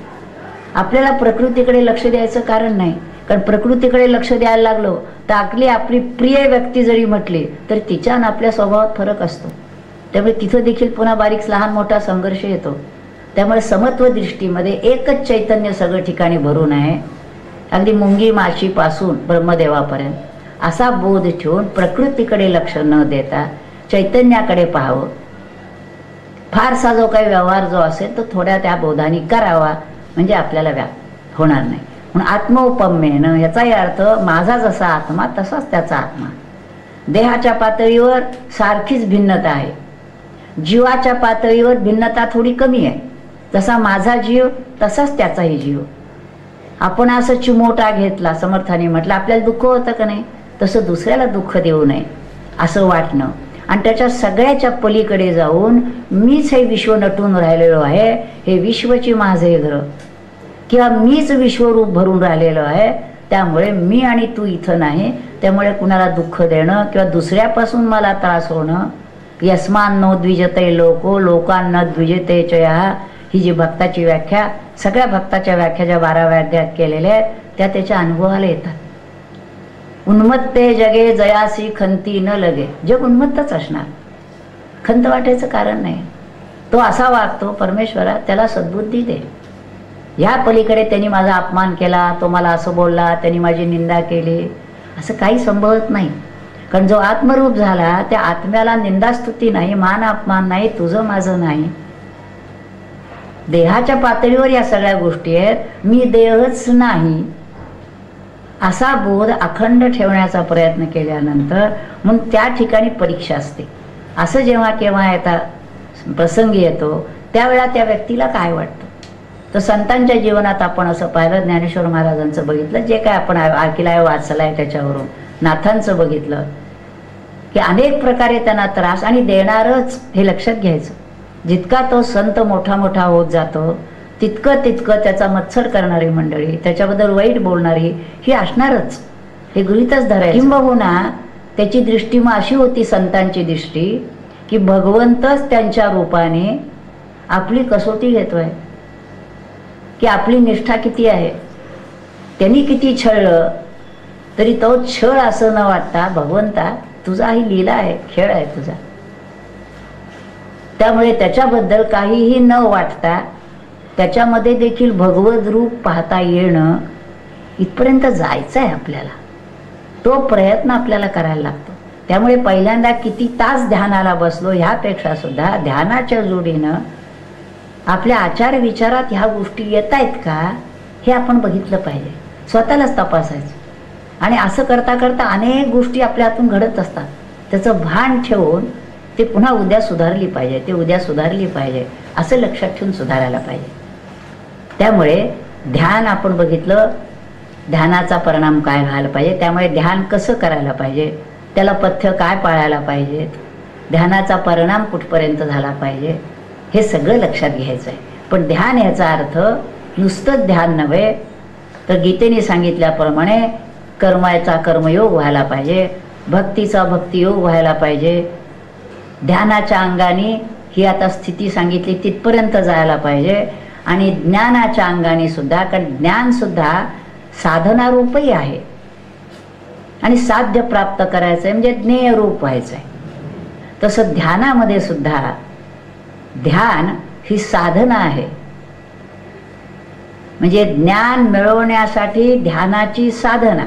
आपल्याला प्रकृतीकडे लक्ष द्यायचं कारण नाही, कारण प्रकृतीकडे लक्ष द्यायला लागलो तर आपली प्रिय व्यक्ती जरी म्हटली तर तिच्या आणि आपल्या स्वभावात फरक असतो. त्यामुळे तिथं देखील पुन्हा बारीक लहान मोठा संघर्ष येतो. त्यामुळे समत्व दृष्टीमध्ये एकच चैतन्य सगळं ठिकाणी भरून आहे, अगदी मुंगी माशीपासून ब्रह्मदेवापर्यंत, असा बोध ठेवून प्रकृतीकडे लक्ष न देता चैतन्याकडे पाहावं. फारसा जो काही व्यवहार जो असेल तो थोड्या त्या बोधाने करावा, म्हणजे आपल्याला व्याप होणार नाही. म्हणून आत्मोपम्येनं याचाही अर्थ माझा जसा आत्मा तसाच त्याचा आत्मा. देहाच्या पातळीवर सारखीच भिन्नता आहे, जीवाच्या पातळीवर भिन्नता थोडी कमी आहे. जसा माझा जीव तसाच त्याचाही जीव. आपण असं चिमोटा घेतला, समर्थाने म्हटलं आपल्याला दुःख होतं का नाही, तसं दुसऱ्याला दुःख देऊ नये असं वाटणं आणि त्याच्या सगळ्याच्या पलीकडे जाऊन मीच हे विश्व नटून राहिलेलो आहे, हे विश्वची माझे घर, किंवा मीच विश्वरूप भरून राहिलेलो आहे, त्यामुळे मी आणि तू इथं नाही, त्यामुळे कुणाला दुःख देणं किंवा दुसऱ्यापासून मला त्रास होणं. यस्मान नो द्विजते लोको लोकांना द्विजते चया, ही जी भक्ताची व्याख्या, सगळ्या भक्ताच्या व्याख्या ज्या 12व्या अध्यायात केलेल्या आहेत त्या त्याच्या अनुभवाला येतात. उन्मत्ते जगे जयासी खंती न लगे, जग उन्मत्तच असणार, खंत वाटायचं कारण नाही. तो असा वागतो, परमेश्वरा त्याला सद्बुद्धी दे. या पलीकडे त्यांनी माझा अपमान केला, तो मला असं बोलला, त्यांनी माझी निंदा केली, असं काही संभवत नाही. कारण जो आत्मरूप झाला त्या आत्म्याला निंदास्तुती नाही, मान अपमान नाही, तुझं माझं नाही. देहाच्या पातळीवर या सगळ्या गोष्टी आहेत, मी देहच नाही असा बोध अखंड ठेवण्याचा प्रयत्न केल्यानंतर मग त्या ठिकाणी परीक्षा असते. असं जेव्हा केव्हा येतात प्रसंगी येतो त्यावेळा त्या व्यक्तीला काय वाटतं. तर संतांच्या जीवनात आपण असं पाहिलं, ज्ञानेश्वर महाराजांचं बघितलं, जे काय आपण आकिलाय वाचलाय त्याच्यावरून, नाथांचं बघितलं की अनेक प्रकारे त्यांना त्रास आणि देणारच हे लक्षात घ्यायचं. जितका तो संत मोठा मोठा होत जातो तितकं त्याचा मत्सर करणारी मंडळी, त्याच्याबद्दल वाईट बोलणारी ही असणारच, हे गृहीतच धरायचं. किंबहुना त्याची दृष्टी मग अशी होती, संतांची दृष्टी, की भगवंतच त्यांच्या रूपाने आपली कसोटी घेतोय, की आपली निष्ठा किती आहे. त्यांनी किती छळलं तरी तो छळ असं न वाटता, भगवंता तुझा ही लीला आहे, खेळ आहे तुझा, त्यामुळे त्याच्याबद्दल काहीही न वाटता त्याच्यामध्ये देखील भगवत रूप पाहता येणं, इथपर्यंत जायचं आहे आपल्याला. तो प्रयत्न आपल्याला करायला लागतो. त्यामुळे पहिल्यांदा किती तास ध्यानाला बसलो ह्यापेक्षा सुद्धा ध्यानाच्या जोडीनं आपल्या आचार विचारात ह्या गोष्टी येत आहेत का हे आपण बघितलं पाहिजे, स्वतःलाच तपासायचं. आणि असं करता करता अनेक गोष्टी आपल्या हातून घडत असतात. त्याचं भान ठेवून ते पुन्हा उद्या सुधारली पाहिजे, ते उद्या सुधारली पाहिजे असं लक्षात ठेवून सुधारायला पाहिजे. त्यामुळे ध्यान आपण बघितलं, ध्यानाचा परिणाम काय व्हायला पाहिजे, त्यामुळे ध्यान कसं करायला पाहिजे, त्याला पथ्य काय पाळायला पाहिजे, ध्यानाचा परिणाम कुठपर्यंत झाला पाहिजे, हे सगळं लक्षात घ्यायचं आहे. पण ध्यान याचा अर्थ नुसतंच ध्यान नव्हे, तर गीतेने सांगितल्याप्रमाणे कर्माचा कर्मयोग व्हायला पाहिजे, भक्तीचा भक्तियोग व्हायला पाहिजे, ध्यानाच्या अंगाने ही आता स्थिती सांगितली तिथपर्यंत जायला पाहिजे, आणि ज्ञानाच्या अंगाने सुद्धा, कारण ज्ञान सुद्धा साधनारूपही आहे आणि साध्य प्राप्त करायचं आहे म्हणजे ज्ञेय रूप व्हायचं आहे. तसं ध्यानामध्ये सुद्धा ध्यान ही साधना आहे, म्हणजे ज्ञान मिळवण्यासाठी ध्यानाची साधना,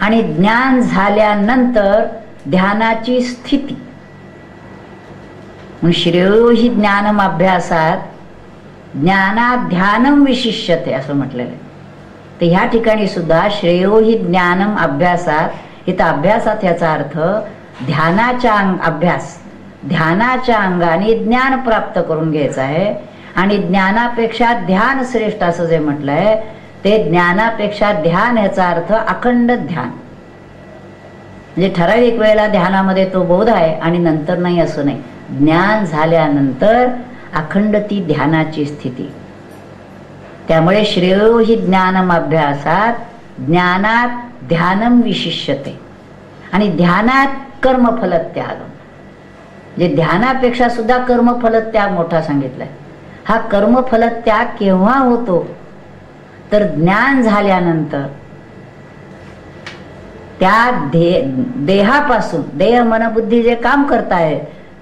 आणि ज्ञान झाल्यानंतर ध्यानाची स्थिती. श्रेयो हि ज्ञानम अभ्यासात ज्ञानात ध्यानम विशिष्यते असं म्हटलेलं आहे. तर ह्या ठिकाणी सुद्धा श्रेयो हि ज्ञानम अभ्यासात, इथं अभ्यासात याचा अर्थ ध्यानाच्या अभ्यास, ध्यानाच्या अंगाने ज्ञान प्राप्त करून घ्यायचं आहे. आणि ज्ञानापेक्षा ध्यान श्रेष्ठ असं जे म्हटलंय, ते ज्ञानापेक्षा ध्यान याचा अर्थ अखंड ध्यान, म्हणजे ठराविक वेळेला ध्यानामध्ये तो बोध आहे आणि नंतर नाही असं नाही. ज्ञान झाल्यानंतर अखंड ती ध्यानाची स्थिती. त्यामुळे श्रेयो हि ज्ञानम अभ्यासात ज्ञानात ध्यानम विशिष्यते, आणि ध्यानात कर्मफल त्याग, म्हणजे ध्यानापेक्षा सुद्धा कर्मफल त्याग मोठा सांगितलाय. हा कर्मफल त्याग केव्हा होतो, तर ज्ञान झाल्यानंतर. त्या देहापासून, देह मन बुद्धी जे काम करताय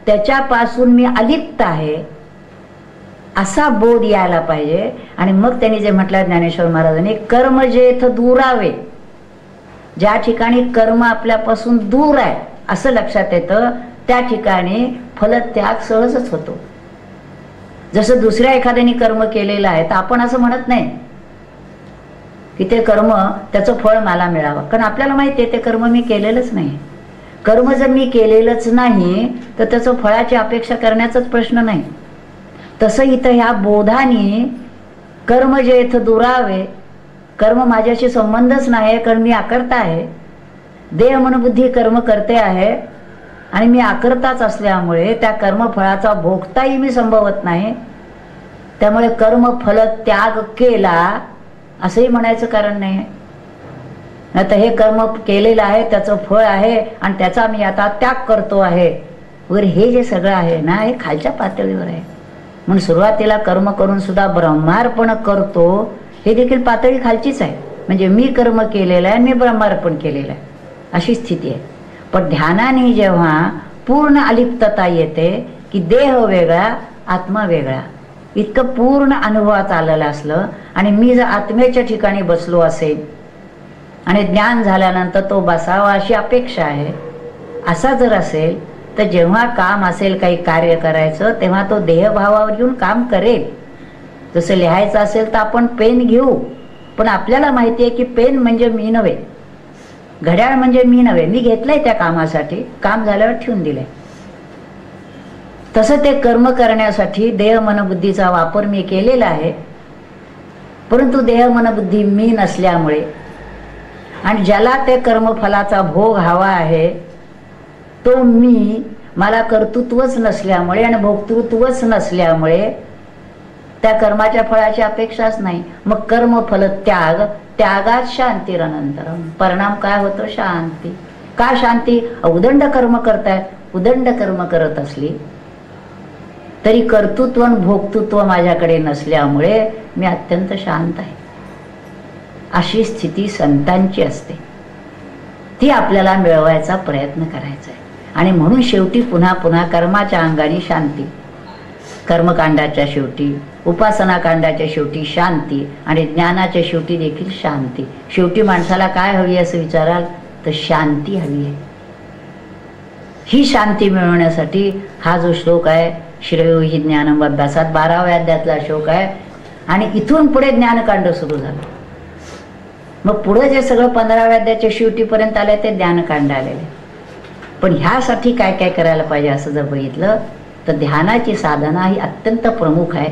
त्याच्यापासून मी अलिप्त आहे असा बोध यायला पाहिजे. आणि मग त्यांनी जे म्हटलं ज्ञानेश्वर महाराजांनी, कर्म जेथ दूरावे, ज्या ठिकाणी कर्म आपल्यापासून दूर आहे असं लक्षात येतं, त्या ठिकाणी फलत्याग सहजच होतो. जसं दुसऱ्या एखाद्याने कर्म केलेलं आहे तर आपण असं म्हणत नाही की ते कर्म त्याचं फळ मला मिळावं, कारण आपल्याला माहिती आहे ते कर्म मी केलेलंच नाही. कर्म जर मी केलेलंच नाही तर त्याचं फळाची अपेक्षा करण्याचाच प्रश्न नाही. तसं इथं ह्या बोधाने कर्म जे इथं दुरावे, कर्म माझ्याशी संबंधच नाही कारण मी आकर्ता आहे, देह मन बुद्धी कर्म करते आहे आणि मी आकर्ताच असल्यामुळे त्या कर्मफळाचा भोगताही मी संभवत नाही. त्यामुळे कर्मफल त्याग केला असंही म्हणायचं कारण नाही. आता हे कर्म केलेलं आहे, त्याचं फळ आहे आणि त्याचा मी आता त्याग करतो आहे वगैरे, हे जे सगळं आहे ना, हे खालच्या पातळीवर आहे. म्हणून सुरुवातीला कर्म करून सुद्धा ब्रह्मार्पण करतो, हे देखील पातळी खालचीच आहे. म्हणजे मी कर्म केलेलं आहे, मी ब्रह्मार्पण केलेलं आहे अशी स्थिती आहे. पण ध्यानाने जेव्हा पूर्ण अलिप्तता येते की देह वेगळा आत्मा वेगळा, इतकं पूर्ण अनुभवात आलेलं असलं, आणि मी जर आत्म्याच्या ठिकाणी बसलो असेल आणि ज्ञान झाल्यानंतर तो बसावा अशी अपेक्षा आहे, असा जर असेल तर जेव्हा काम असेल काही कार्य करायचं तेव्हा तो देहभावावर येऊन काम करेल. जसं लिहायचं असेल तर आपण पेन घेऊ, पण आपल्याला माहिती आहे की पेन म्हणजे मी नव्हे, घड्याळ म्हणजे मी नव्हे, मी घेतलंय त्या कामासाठी, काम झाल्यावर ठेवून दिलंय. तसं ते कर्म करण्यासाठी देह मनबुद्धीचा वापर मी केलेला आहे, परंतु देह मनबुद्धी मी नसल्यामुळे आणि ज्याला ते कर्मफलाचा भोग हवा आहे तो मी, मला कर्तृत्वच नसल्यामुळे आणि भोक्तृत्वच नसल्यामुळे त्या कर्माच्या फळाची अपेक्षाच नाही. मग कर्मफल त्याग, त्यागात शांतीरनंतरम, परिणाम काय होतो? शांती. का शांती? उदंड कर्म करतायत, उदंड कर्म करत असली तरी कर्तृत्व आणि भोक्तृत्व माझ्याकडे नसल्यामुळे मी अत्यंत शांत आहे. अशी स्थिती संतांची असते, ती आपल्याला मिळवायचा प्रयत्न करायचा आहे. आणि म्हणून शेवटी पुन्हा पुन्हा कर्माच्या अंगाने शांती, कर्मकांडाच्या शेवटी, उपासना कांडाच्या शेवटी शांती आणि ज्ञानाच्या शेवटी देखील शांती. शेवटी माणसाला काय हवी असं विचाराल तर शांती हवी आहे. ही शांती मिळवण्यासाठी हा जो श्लोक आहे श्रेयो हि ज्ञानम अभ्यासात 12व्या अध्यायातला श्लोक आहे. आणि इथून पुढे ज्ञानकांड सुरू झालं. मग पुढे जे सगळं 15व्या अध्यायाच्या शेवटीपर्यंत आलंय ते ज्ञानकांड आलेले. पण ह्यासाठी काय काय करायला पाहिजे असं जर बघितलं तर ध्यानाची साधना ही अत्यंत प्रमुख आहे,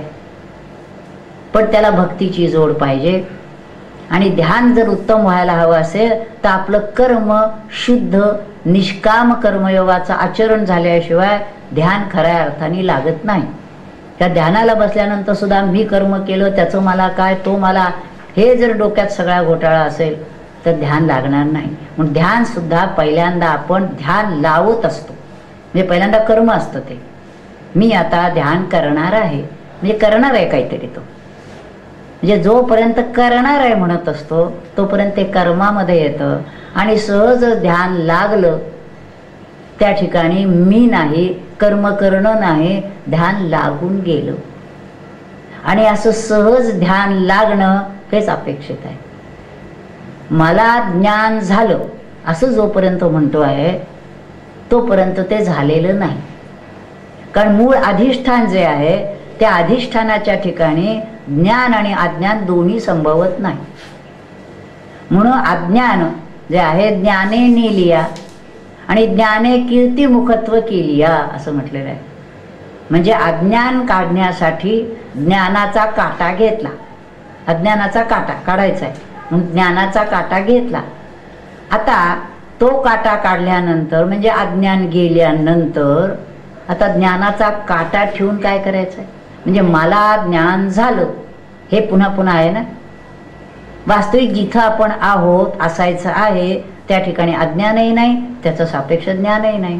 पण त्याला भक्तीची जोड पाहिजे. आणि ध्यान जर उत्तम व्हायला हवं असेल तर आपलं कर्म शुद्ध निष्काम कर्मयोगाचं आचरण झाल्याशिवाय ध्यान खऱ्या अर्थाने लागत नाही. त्या ध्यानाला बसल्यानंतर सुद्धा मी कर्म केलं त्याचं मला काय, तो मला, हे जर डोक्यात सगळा घोटाळा असेल तर ध्यान लागणार नाही. म्हणून ध्यान सुद्धा पहिल्यांदा आपण ध्यान लावत असतो, म्हणजे पहिल्यांदा कर्म असतं ते. मी आता ध्यान करणार आहे, म्हणजे करणार आहे काहीतरी तो, म्हणजे जोपर्यंत करणार आहे म्हणत असतो तोपर्यंत ते कर्मामध्ये येतं. आणि सहज ध्यान लागलं त्या ठिकाणी मी नाही, कर्म करणं नाही, ध्यान लागून गेलं. आणि असं सहज ध्यान लागणं हेच अपेक्षित आहे. मला ज्ञान झालं असं जोपर्यंत म्हणतो आहे तोपर्यंत ते झालेलं नाही. कारण मूळ अधिष्ठान जे आहे त्या अधिष्ठानाच्या ठिकाणी ज्ञान आणि अज्ञान दोन्ही संभवत नाही. म्हणून अज्ञान जे आहे ज्ञाने नेलिया आणि ज्ञाने कीर्तिमुखत्व केलिया असं म्हटलेलं आहे. म्हणजे अज्ञान काढण्यासाठी ज्ञानाचा काटा घेतला, अज्ञानाचा काटा काढायचा आहे म्हणून ज्ञानाचा काटा घेतला. आता तो काटा काढल्यानंतर म्हणजे अज्ञान गेल्यानंतर आता ज्ञानाचा काटा ठेवून काय करायचं आहे, म्हणजे मला ज्ञान झालं हे पुन्हा पुन्हा आहे ना. वास्तविक जिथं आपण आहोत असायचं आहे त्या ठिकाणी अज्ञानही नाही, त्याचं सापेक्ष ज्ञानही नाही,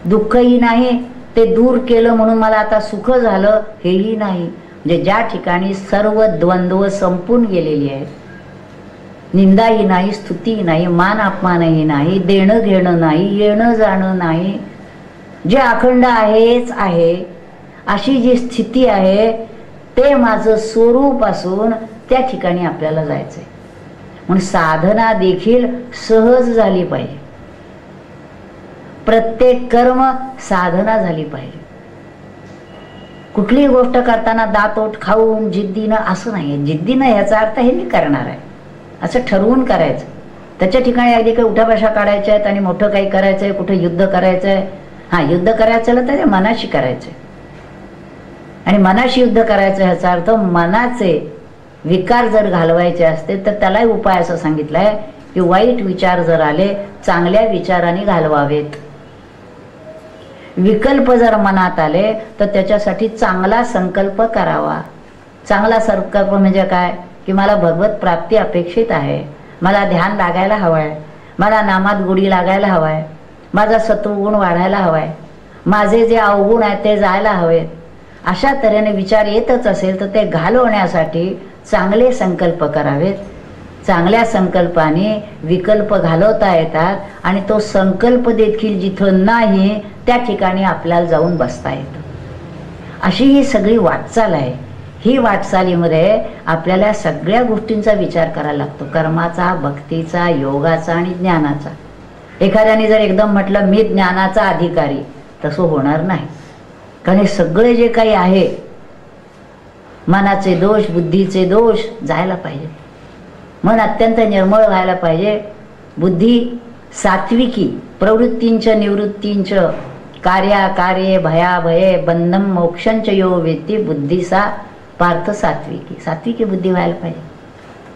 दुःखही नाही, ते दूर केलं म्हणून मला आता सुख झालं हेही नाही. म्हणजे ज्या ठिकाणी सर्व द्वंद्व संपून गेलेली आहेत, निंदाही नाही, स्तुतीही नाही, मान अपमानही नाही, देणं घेणं नाही, येणं जाणं नाही, जे अखंड आहेच आहे अशी जी स्थिती आहे ते माझं स्वरूप असून त्या ठिकाणी आपल्याला जायचंय. म्हणून साधना देखील सहज झाली पाहिजे, प्रत्येक कर्म साधना झाली पाहिजे. कुठलीही गोष्ट करताना दातोट खाऊन जिद्दीनं असं नाही. जिद्दीनं ह्याचा अर्थ हे मी करणार आहे असं ठरवून करायचं. त्याच्या ठिकाणी अगदी काही उठाबशा काढायच्या आहेत आणि मोठं काही करायचं आहे, कुठं युद्ध करायचं आहे. हां, युद्ध करायचं तर ते मनाशी करायचं आणि मनाशी युद्ध करायचं ह्याचा अर्थ मनाचे विकार जर घालवायचे असते तर त्यालाही उपाय असं सांगितलाय की वाईट विचार जर आले चांगल्या विचाराने घालवावेत. विकल्प जर मनात आले तर त्याच्यासाठी चांगला संकल्प करावा. चांगला संकल्प म्हणजे काय की मला भगवत प्राप्ती अपेक्षित आहे, मला ध्यान लागायला हवंय, मला नामात गोडी लागायला हवाय, माझा सत्वगुण वाढायला हवाय, माझे जे अवगुण आहेत ते जायला हवेत. अशा तऱ्हेने विचार येतच असेल तर ते घालवण्यासाठी चांगले संकल्प करावेत. चांगल्या संकल्पाने विकल्प घालवता येतात आणि तो संकल्प देखील जिथं नाही त्या ठिकाणी आपल्याला जाऊन बसता येतं. अशी ही सगळी वाटचाल आहे. ही वाटचालीमध्ये आपल्याला सगळ्या गोष्टींचा विचार करायला लागतो, कर्माचा, भक्तीचा, योगाचा आणि ज्ञानाचा. एखाद्याने जर एकदम म्हटलं मी ज्ञानाचा अधिकारी, तसं होणार नाही. कारण हे सगळे जे काही आहे मनाचे दोष, बुद्धीचे दोष जायला पाहिजे. मन अत्यंत निर्मळ व्हायला पाहिजे. बुद्धी सात्विकी, प्रवृत्तींच निवृत्तींच, कार्ये भयाभये बंधम मोक्षंच यो वेत्ती बुद्धीसा पार्थ सात्विकी. सात्विकी बुद्धी व्हायला पाहिजे.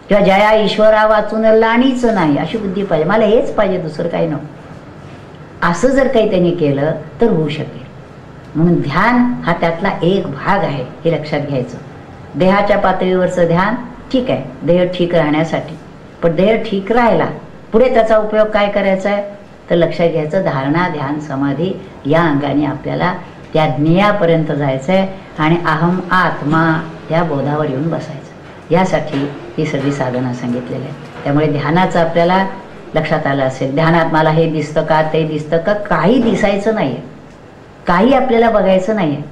किंवा जया ईश्वरा वाचून लाणीच नाही अशी बुद्धी पाहिजे. मला हेच पाहिजे, दुसरं काही नको. असं जर काही त्यांनी केलं तर होऊ शकेल. म्हणून ध्यान हा त्यातला एक भाग आहे, हे लक्षात घ्यायचं. देहाच्या पातळीवरचं ध्यान ठीक आहे, देह ठीक राहण्यासाठी. पण देह ठीक राहिला पुढे त्याचा उपयोग काय करायचा आहे तर लक्षात घ्यायचं, धारणा, ध्यान, समाधी या अंगाने आपल्याला त्या ज्ञेयापर्यंत जायचं आहे आणि अहम आत्मा त्या बोधावर येऊन बसायचं. यासाठी ही सगळी साधना सांगितलेली आहे. त्यामुळे ध्यानाचं आपल्याला लक्षात आलं असेल, ध्यानात मला हे दिसतं का, ते दिसतं का, काही दिसायचं नाही आहे, काही आपल्याला बघायचं नाही आहे.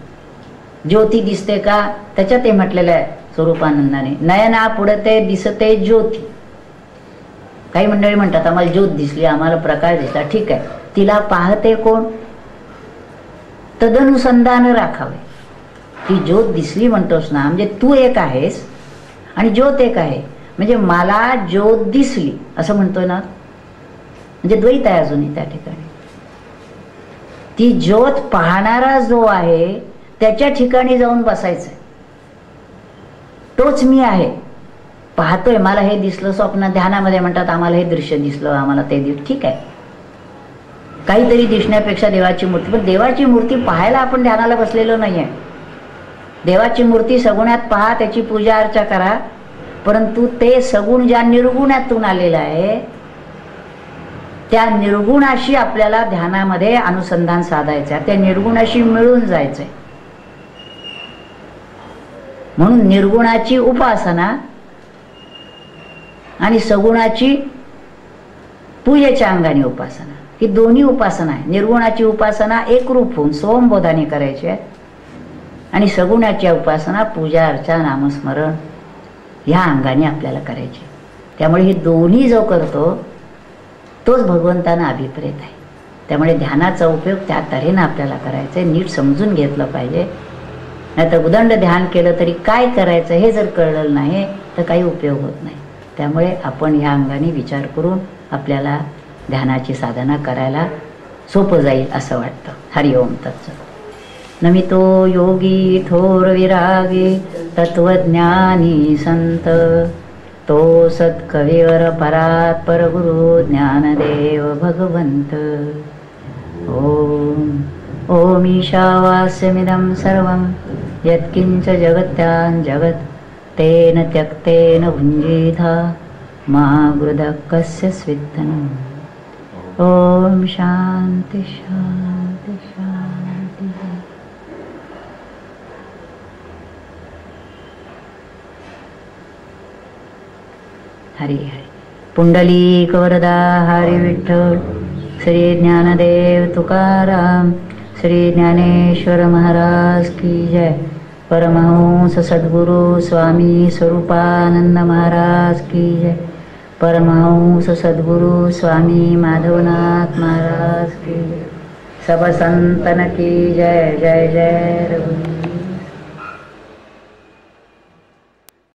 ज्योती दिसते का, त्याच्यात ते म्हटलेलं आहे स्वरूपानंदाने, नयना पुढते दिसते ज्योती. काही मंडळी म्हणतात आम्हाला ज्योत दिसली, आम्हाला प्रकाश दिसला. ठीक आहे, तिला पाहते कोण, तदनुसंधान राखावे. ती ज्योत दिसली म्हणतोस ना, म्हणजे तू एक आहेस आणि ज्योत एक आहे. म्हणजे मला ज्योत दिसली असं म्हणतोय ना, म्हणजे द्वैत आहे अजूनही त्या ठिकाणी. ती ज्योत पाहणारा जो आहे त्याच्या ठिकाणी जाऊन बसायचंय. तोच मी आहे, पाहतोय. मला हे दिसलं स्वप्न, ध्यानामध्ये म्हणतात आम्हाला हे दृश्य दिसलं, आम्हाला ते दिसलं. ठीक आहे, काहीतरी दिसण्यापेक्षा देवाची मूर्ती. पण देवाची मूर्ती पाहायला आपण ध्यानाला बसलेलो नाहीये. देवाची मूर्ती सगुणात पहा, त्याची पूजा अर्चा करा, परंतु ते सगुण ज्या निर्गुणातून आलेलं आहे त्या निर्गुणाशी आपल्याला ध्यानामध्ये अनुसंधान साधायचं आहे, त्या निर्गुणाशी मिळून जायचंय. म्हणून निर्गुणाची उपासना आणि सगुणाची पूजेच्या अंगाने उपासना, ही दोन्ही उपासना आहे. निर्गुणाची उपासना एकरूप होऊन सोमबोधाने करायची आहे आणि सगुणाची उपासना पूजा अर्चा नामस्मरण ह्या अंगाने आपल्याला करायची. त्यामुळे हे दोन्ही जो करतो तोच भगवंतांना अभिप्रेत आहे. त्यामुळे ध्यानाचा उपयोग त्या तऱ्हेनं आपल्याला करायचा आहे, नीट समजून घेतलं पाहिजे. नाहीतर उदंड ध्यान केलं तरी काय करायचं हे जर कळलं नाही तर काही उपयोग होत नाही. त्यामुळे आपण ह्या अंगाने विचार करून आपल्याला ध्यानाची साधना करायला सोपं जाईल असं वाटतं. हरि ओम तत्सत. नमितो योगी थोर विरागी तत्वज्ञानी संत, तो सत्कविवर परात परगुरु ज्ञानदेव भगवंत. ओम ओम ईशावास्यमिदं सर्वं यत्किंच जगत्यां जगत् तेन त्यक्तेन भुञ्जीथा मा गृधः कस्य स्विद्दनम्. ओम शांति शांति शांति. हरि हरि. पुंडलिक वरदा हरि विठ्ठल. श्री ज्ञानदेव तुकाराम. श्री ज्ञानेश्वर महाराज की जय. परमहंस सद्गुरु स्वामी स्वरूपानंद महाराज की जय. परमहंस सद्गुरु स्वामी माधवनाथ महाराज की जय. सब संतन की जय. जय जय